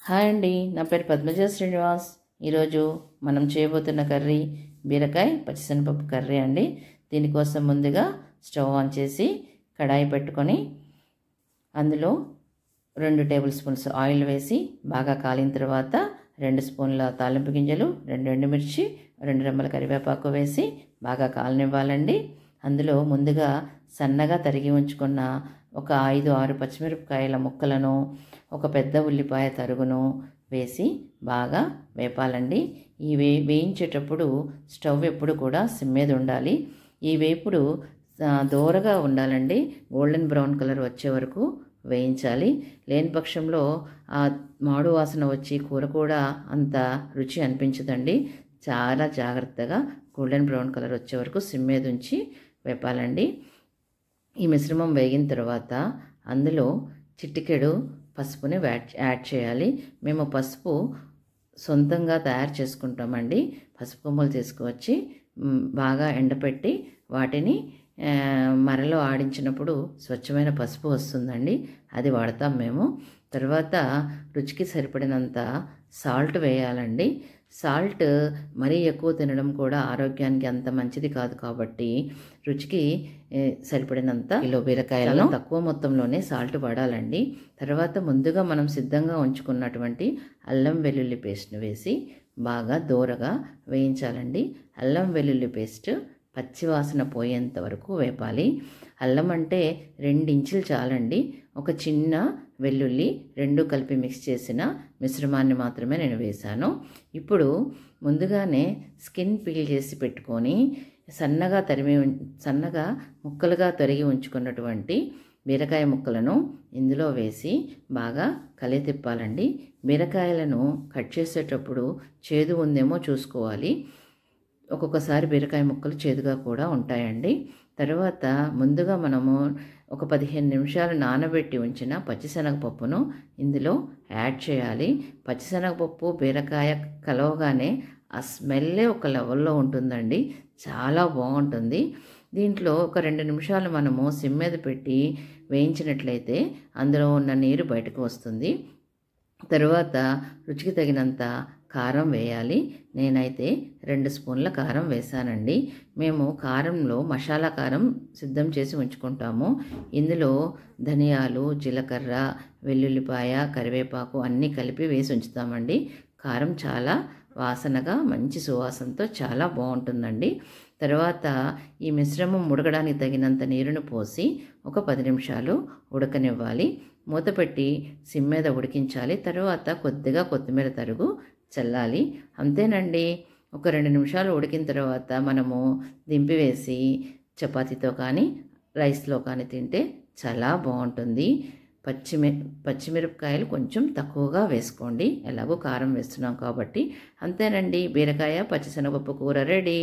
Hi అండి, నా పేరు పద్మజ శ్రీనివాస్. ఈరోజు మనం చేయబోతున్న కర్రీ బీరకాయ పచ్చిశనగపప్పు కర్రీ అండి. దీనికోసం ముందుగా స్టవ్ ఆన్ చేసి కడాయి పెట్టుకొని అందులో 2 టేబుల్ స్పూన్స్ ఆయిల్ వేసి బాగా కాలిన తర్వాత 2 స్పూన్ల తాలింపు గింజలు, 2 ఎండుమిర్చి, 2 రెమ్మల కరివేపాకు వేసి బాగా కాలనివ్వాలండి. అందులో ముందుగా సన్నగా తరిగి ఉంచుకున్న ఒక 5-6 పచ్చిమిరపకాయల ముక్కలను, ఒక పెద్ద ఉల్లిపాయ తరుగును వేసి బాగా వేపాలండి. ఈ వేయించేటప్పుడు స్టవ్ ఎప్పుడు కూడా సిమ్ మీద ఉండాలి. ఈ వేపుడు దోరగా ఉండాలండి. గోల్డెన్ బ్రౌన్ కలర్ వచ్చే వరకు వేయించాలి. లేని పక్షంలో ఆ మాడు వాసన వచ్చి కూర కూడా అంత రుచి అనిపించదండి. చాలా జాగ్రత్తగా గోల్డెన్ బ్రౌన్ కలర్ వచ్చే వరకు సిమ్ మీద ఉంచి వేపాలండి. ఈ మిశ్రమం వేగిన తర్వాత అందులో చిటికెడు పసుపుని యాడ్ చేయాలి. మేము పసుపు సొంతంగా తయారు చేసుకుంటామండి. పసుపు కొమ్మలు తీసుకువచ్చి బాగా ఎండపెట్టి వాటిని మరలో ఆడించినప్పుడు స్వచ్ఛమైన పసుపు వస్తుందండి. అది వాడతాం మేము. తర్వాత రుచికి సరిపడినంత సాల్ట్ వేయాలండి. సాల్ట్ మరీ ఎక్కువ తినడం కూడా ఆరోగ్యానికి అంత మంచిది కాదు కాబట్టి రుచికి సరిపడినంత కిలో బీరకాయలను తక్కువ మొత్తంలోనే సాల్ట్ వాడాలండి. తర్వాత ముందుగా మనం సిద్ధంగా ఉంచుకున్నటువంటి అల్లం వెల్లుల్లి పేస్ట్ని వేసి బాగా దోరగా వేయించాలండి. అల్లం వెల్లుల్లి పేస్ట్ పచ్చివాసన పోయేంత వరకు వేపాలి. అల్లం అంటే 2 ఇంచులు చాలండి. ఒక చిన్న వెల్లుల్లి 2 కలిపి మిక్స్ చేసిన మిశ్రమాన్ని మాత్రమే నేను వేశాను. ఇప్పుడు ముందుగానే స్కిన్ పీల్ చేసి పెట్టుకొని సన్నగా ముక్కలుగా తరిగి ఉంచుకున్నటువంటి బీరకాయ ముక్కలను ఇందులో వేసి బాగా కలితిప్పాలండి. బీరకాయలను కట్ చేసేటప్పుడు చేదు ఉందేమో చూసుకోవాలి. ఒక్కొక్కసారి బీరకాయ ముక్కలు చేదుగా కూడా ఉంటాయండి. తర్వాత ముందుగా మనము ఒక 15 నిమిషాలు నానబెట్టి ఉంచిన పచ్చిశనగపప్పును ఇందులో యాడ్ చేయాలి. పచ్చిశనగపప్పు బీరకాయ కలవగానే ఆ స్మెల్లే ఒక లెవెల్లో ఉంటుందండి. చాలా బాగుంటుంది. దీంట్లో ఒక 2 నిమిషాలు మనము సిమ్ మీద పెట్టి వేయించినట్లయితే అందులో ఉన్న నీరు బయటకు వస్తుంది. తరువాత రుచికి తగినంత కారం వేయాలి. నేనైతే 2 స్పూన్ల కారం వేశానండి. మేము కారంలో మసాలా కారం సిద్ధం చేసి ఉంచుకుంటాము. ఇందులో ధనియాలు, జీలకర్ర, వెల్లుల్లిపాయ, కరివేపాకు అన్నీ కలిపి వేసి ఉంచుతామండి. కారం చాలా వాసనగా మంచి సువాసనతో చాలా బాగుంటుందండి. తర్వాత ఈ మిశ్రమం ఉడకడానికి తగినంత నీరును పోసి ఒక 10 నిమిషాలు ఉడకనివ్వాలి. మూత పెట్టి సిమ్ మీద ఉడికించాలి. తర్వాత కొద్దిగా కొత్తిమీర తరుగు చల్లాలి. అంతేనండి. ఒక 2 నిమిషాలు ఉడికిన తర్వాత మనము దింపివేసి చపాతీతో కానీ రైస్లో కానీ తింటే చాలా బాగుంటుంది. పచ్చిమిరపకాయలు కొంచెం తక్కువగా వేసుకోండి, ఎలాగో కారం వేస్తున్నాం కాబట్టి. అంతేనండి, బీరకాయ పచ్చిశనగపప్పు కూర రెడీ.